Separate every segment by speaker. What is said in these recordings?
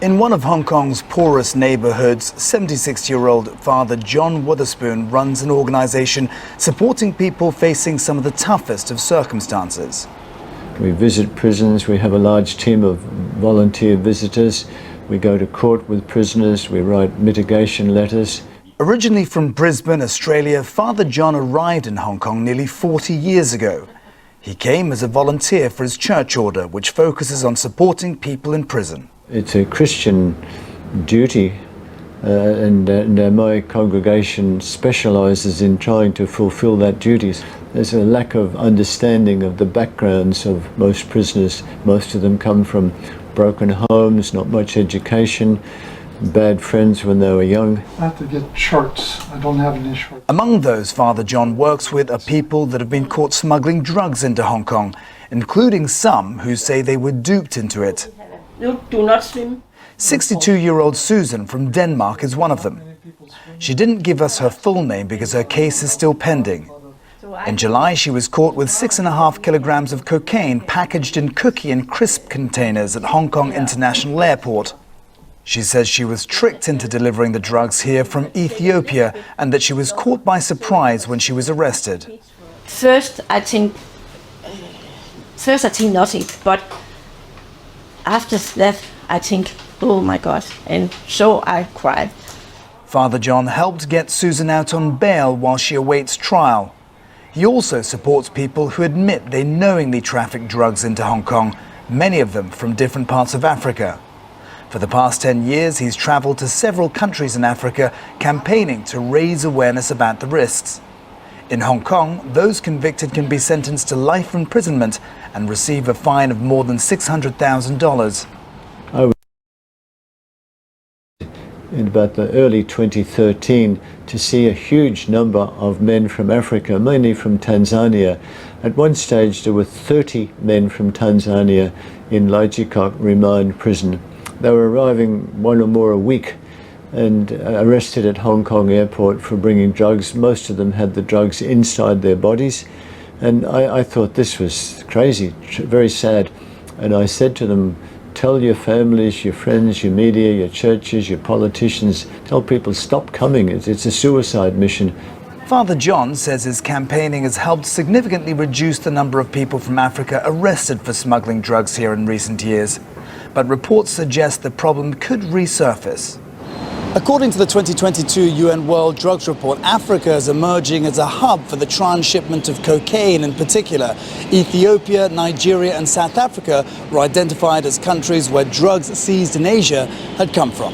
Speaker 1: In one of Hong Kong's poorest neighbourhoods, 76-year-old Father John Witherspoon runs an organisation supporting people facing some of the toughest of circumstances.
Speaker 2: We visit prisons, we have a large team of volunteer visitors, we go to court with prisoners, we write mitigation letters.
Speaker 1: Originally from Brisbane, Australia, Father John arrived in Hong Kong nearly 40 years ago. He came as a volunteer for his church order, which focuses on supporting people in prison.
Speaker 2: It's a Christian duty and my congregation specialises in trying to fulfil that duty. There's a lack of understanding of the backgrounds of most prisoners. Most of them come from broken homes, not much education, bad friends when they were young.
Speaker 3: I have to get shorts. I don't have any shorts.
Speaker 1: Among those Father John works with are people that have been caught smuggling drugs into Hong Kong, including some who say they were duped into it.
Speaker 4: You do not swim.
Speaker 1: 62-year-old Susan from Denmark is one of them. She didn't give us her full name because her case is still pending. In July, she was caught with 6.5 kilograms of cocaine packaged in cookie and crisp containers at Hong Kong International Airport. She says she was tricked into delivering the drugs here from Ethiopia and that she was caught by surprise when she was arrested.
Speaker 4: First I think nothing, but after that I think, oh my God, and so I cried.
Speaker 1: Father John helped get Susan out on bail while she awaits trial. He also supports people who admit they knowingly traffic drugs into Hong Kong, many of them from different parts of Africa. For the past 10 years, he's travelled to several countries in Africa, campaigning to raise awareness about the risks. In Hong Kong, those convicted can be sentenced to life imprisonment and receive a fine of more than $600,000.
Speaker 2: In about the early 2013 to see a huge number of men from Africa, mainly from Tanzania. At one stage there were 30 men from Tanzania in Lajikok remand prison. They were arriving one or more a week and arrested at Hong Kong airport for bringing drugs. Most of them had the drugs inside their bodies, and I thought this was crazy, very sad. And I said to them, tell your families, your friends, your media, your churches, your politicians, tell people stop coming. It's a suicide mission.
Speaker 1: Father John says his campaigning has helped significantly reduce the number of people from Africa arrested for smuggling drugs here in recent years. But reports suggest the problem could resurface. According to the 2022 UN World Drugs Report, Africa is emerging as a hub for the transshipment of cocaine in particular. Ethiopia, Nigeria and South Africa were identified as countries where drugs seized in Asia had come from.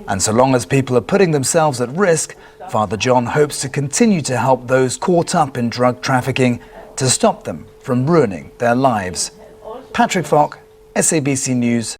Speaker 1: And so long as people are putting themselves at risk, Father John hopes to continue to help those caught up in drug trafficking to stop them from ruining their lives. Patrick Falk, SABC News.